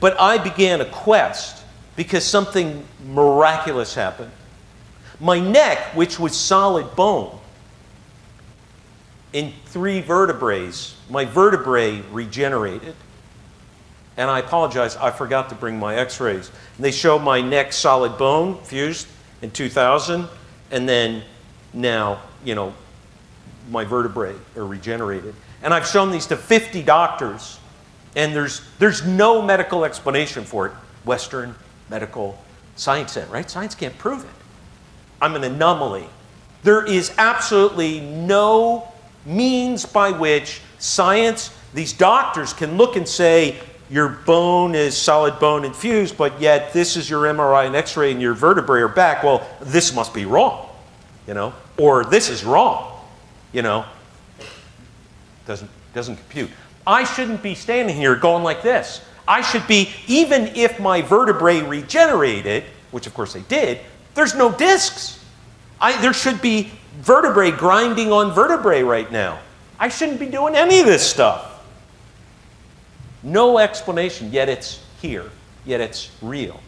But I began a quest because something miraculous happened. My neck, which was solid bone, in 3 vertebrae, my vertebrae regenerated. And I apologize, I forgot to bring my x-rays. And they show my neck solid bone fused in 2000, and then now, my vertebrae are regenerated. And I've shown these to 50 doctors, and there's no medical explanation for it. Western medical science, right? Science can't prove it. I'm an anomaly. There is absolutely no means by which science, these doctors can look and say, your bone is solid bone infused, but yet this is your MRI and X-ray and your vertebrae are back. Well, this must be wrong, or this is wrong, Doesn't compute. I shouldn't be standing here going like this. I should be, even if my vertebrae regenerated, which of course they did, there's no discs. There should be vertebrae grinding on vertebrae right now. I shouldn't be doing any of this stuff. No explanation, yet it's here, yet it's real.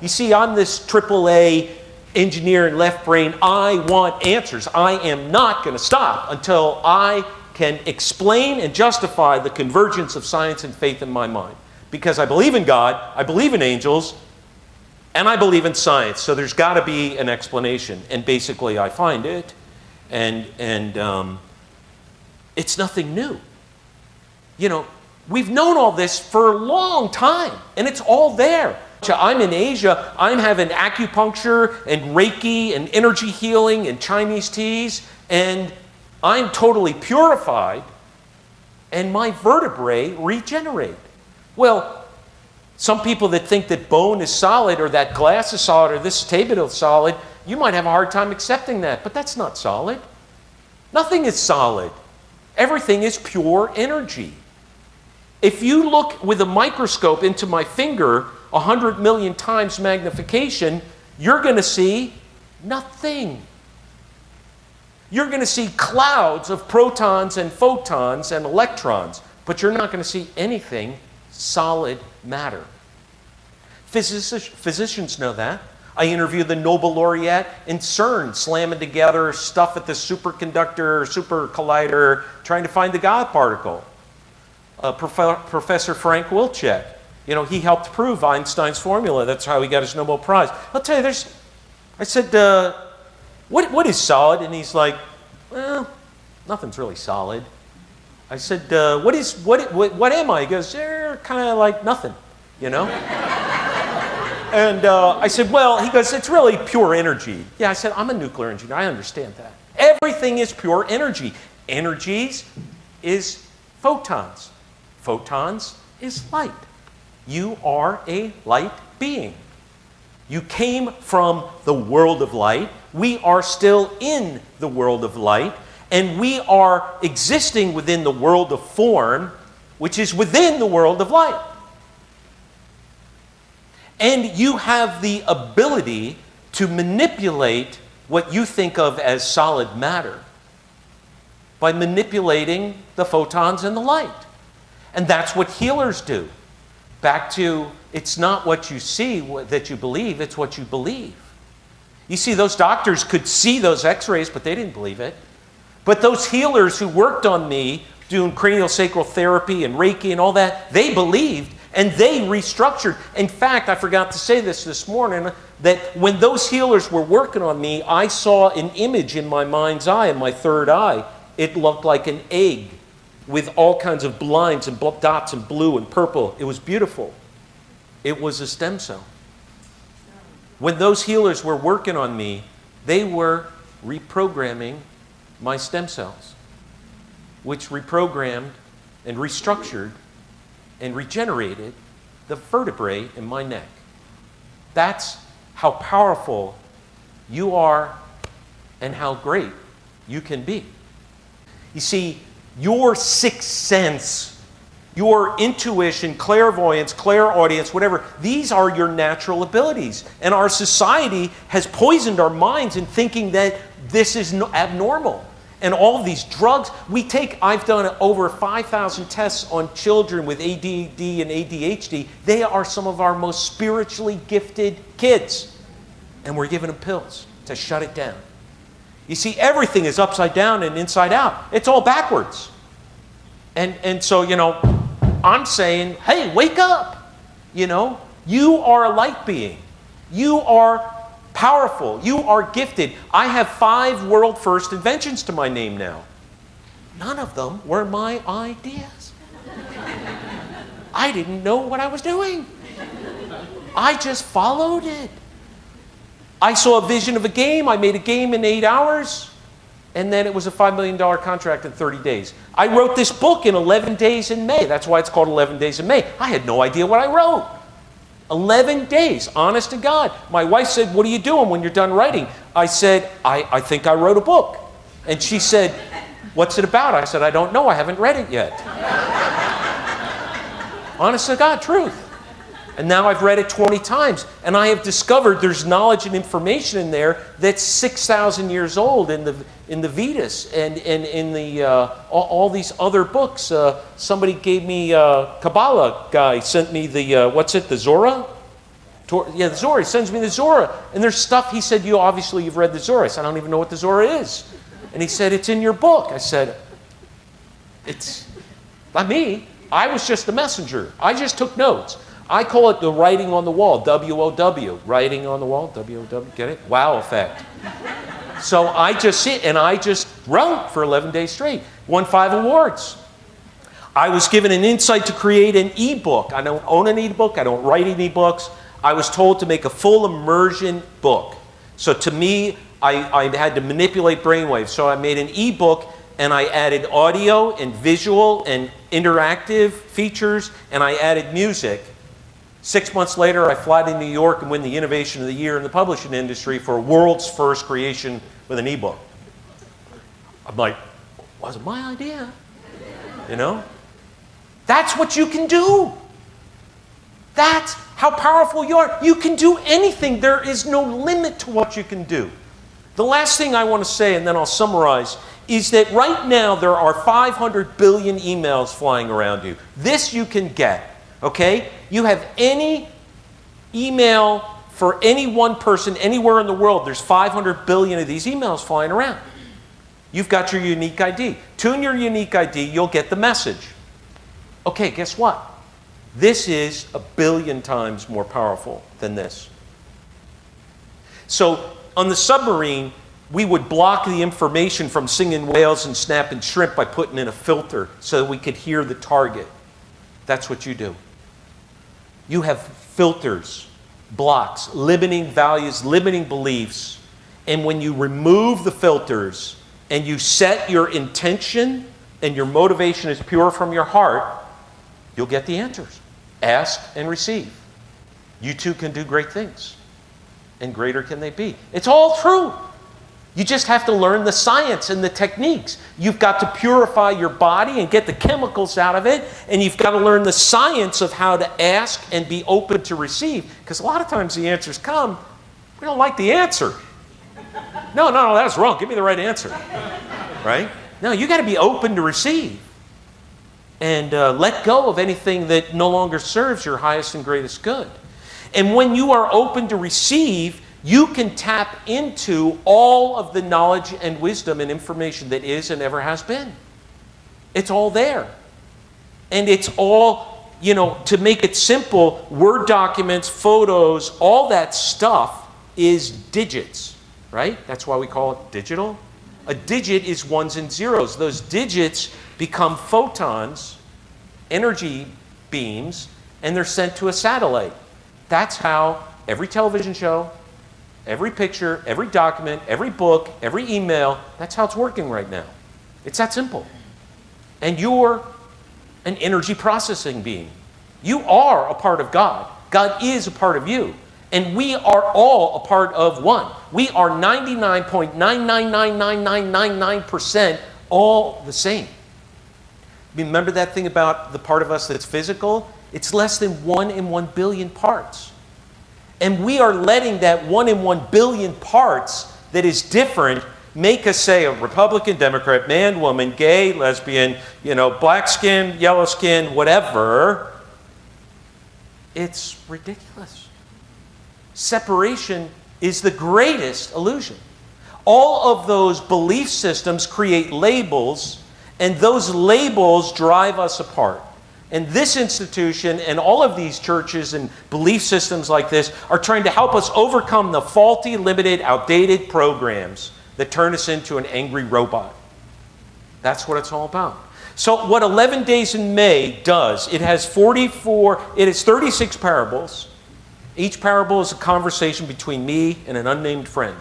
You see, I'm this AAA engineer and left brain. I want answers. I am not going to stop until I can explain and justify the convergence of science and faith in my mind. Because I believe in God, I believe in angels, and I believe in science. So there's got to be an explanation. And basically I find it, and it's nothing new. We've known all this for a long time, and it's all there. I'm in Asia, I'm having acupuncture and Reiki and energy healing and Chinese teas, and I'm totally purified, and my vertebrae regenerate. Well, some people that think that bone is solid, or that glass is solid, or this table is solid, you might have a hard time accepting that, but that's not solid. Nothing is solid. Everything is pure energy. If you look with a microscope into my finger, 100 million times magnification, you're going to see nothing. You're going to see clouds of protons and photons and electrons, but you're not going to see anything solid matter. Physicians know that. I interviewed the Nobel laureate in CERN, slamming together stuff at the superconductor, super collider, trying to find the God particle. Professor Frank Wilczek, he helped prove Einstein's formula. That's how he got his Nobel Prize. I'll tell you, I said, what is solid? And he's like, well, nothing's really solid. I said, what am I? He goes, kind of like nothing, And I said, well, he goes, it's really pure energy. Yeah, I said, I'm a nuclear engineer. I understand that. Everything is pure energy. Energies is photons. Photons is light. You are a light being. You came from the world of light. We are still in the world of light. And we are existing within the world of form, which is within the world of light. And you have the ability to manipulate what you think of as solid matter by manipulating the photons and the light. And that's what healers do. Back to, it's not what you see that you believe, it's what you believe. You see, those doctors could see those x-rays, but they didn't believe it. But those healers who worked on me, doing craniosacral therapy and Reiki and all that, they believed, and they restructured. In fact, I forgot to say this morning, that when those healers were working on me, I saw an image in my mind's eye, in my third eye. It looked like an egg with all kinds of lines and dots and blue and purple. It was beautiful. It was a stem cell. When those healers were working on me, they were reprogramming my stem cells, which reprogrammed and restructured and regenerated the vertebrae in my neck. That's how powerful you are and how great you can be. You see, your sixth sense, your intuition, clairvoyance, clairaudience, whatever, these are your natural abilities. And our society has poisoned our minds in thinking that this is abnormal. and all of these drugs. I've done over 5,000 tests on children with ADD and ADHD. They are some of our most spiritually gifted kids. And we're giving them pills to shut it down. You see, everything is upside down and inside out. It's all backwards. And so, I'm saying, hey, wake up. You are a light being. You are powerful. You are gifted. I have 5 world first inventions to my name now. None of them were my ideas. I didn't know what I was doing. I just followed it. I saw a vision of a game. I made a game in 8 hours. And then it was a $5 million contract in 30 days. I wrote this book in 11 days in May. That's why it's called 11 Days in May. I had no idea what I wrote. 11 days, honest to God. My wife said, what are you doing when you're done writing? I said, I think I wrote a book. And she said, what's it about? I said, I don't know. I haven't read it yet. Honest to God, truth. And now I've read it 20 times. And I have discovered there's knowledge and information in there that's 6,000 years old in the Vedas and in the all these other books. Somebody gave me, Kabbalah guy sent me the Zohar? The Zohar. He sends me the Zohar. And there's stuff, he said, you've read the Zohar. I said, I don't even know what the Zohar is. And he said, it's in your book. I said, it's not me. I was just the messenger. I just took notes. I call it the writing on the wall, W-O-W. Writing on the wall, W-O-W. Get it? Wow effect. So I just sit and I just wrote for 11 days straight. Won 5 awards. I was given an insight to create an ebook. I don't own an ebook. I don't write any books. I was told to make a full immersion book. So to me, I had to manipulate brainwaves. So I made an ebook and I added audio and visual and interactive features and I added music. 6 months later, I fly to New York and win the Innovation of the Year in the publishing industry for world's first creation with an ebook. I'm like, wasn't my idea. That's what you can do. That's how powerful you are. You can do anything. There is no limit to what you can do. The last thing I want to say, and then I'll summarize, is that right now there are 500 billion emails flying around you. This you can get. Okay? You have any email for any one person anywhere in the world. There's 500 billion of these emails flying around. You've got your unique ID. Tune your unique ID, you'll get the message. Okay, guess what? This is 1 billion times more powerful than this. So on the submarine, we would block the information from singing whales and snapping shrimp by putting in a filter so that we could hear the target. That's what you do. You have filters, blocks, limiting values, limiting beliefs. And when you remove the filters and you set your intention and your motivation is pure from your heart, you'll get the answers. Ask and receive. You too can do great things. And greater can they be. It's all true. You just have to learn the science and the techniques. You've got to purify your body and get the chemicals out of it. And you've got to learn the science of how to ask and be open to receive. Because a lot of times the answers come, we don't like the answer. No, that's wrong. Give me the right answer. Right? No, you got to be open to receive. And let go of anything that no longer serves your highest and greatest good. And when you are open to receive, you can tap into all of the knowledge and wisdom and information that is and ever has been. It's all there. And it's all, to make it simple, Word documents, photos, all that stuff is digits, right? That's why we call it digital. A digit is ones and zeros. Those digits become photons, energy beams, and they're sent to a satellite. That's how every television show, every picture, every document, every book, every email, that's how it's working right now. It's that simple. And you're an energy processing being. You are a part of God. God is a part of you. And we are all a part of one. We are 99.9999999% all the same. Remember that thing about the part of us that's physical? It's less than 1 in 1 billion parts. And we are letting that 1 in 1 billion parts that is different make us say a Republican, Democrat, man, woman, gay, lesbian, black skin, yellow skin, whatever. It's ridiculous. Separation is the greatest illusion. All of those belief systems create labels, and those labels drive us apart. And this institution and all of these churches and belief systems like this are trying to help us overcome the faulty, limited, outdated programs that turn us into an angry robot. That's what it's all about. So what 11 Days in May does, it has 36 parables. Each parable is a conversation between me and an unnamed friend.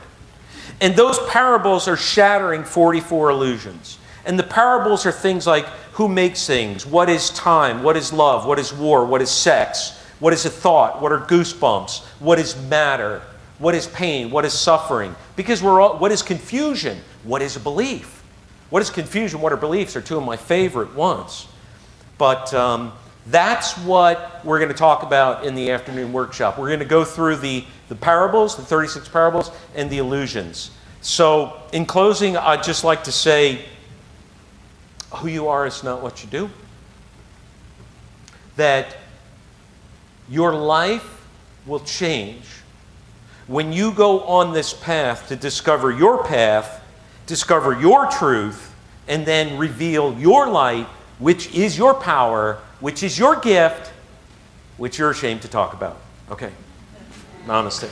And those parables are shattering 44 illusions. And the parables are things like who makes things, what is time, what is love, what is war, what is sex, what is a thought, what are goosebumps, what is matter, what is pain, what is suffering. Because what is confusion, what is a belief? What is confusion, what are beliefs are two of my favorite ones. But that's what we're going to talk about in the afternoon workshop. We're going to go through the parables, the 36 parables, and the illusions. So in closing, I'd just like to say, who you are is not what you do. That your life will change when you go on this path to discover your path, discover your truth, and then reveal your light, which is your power, which is your gift, which you're ashamed to talk about. Okay. Namaste.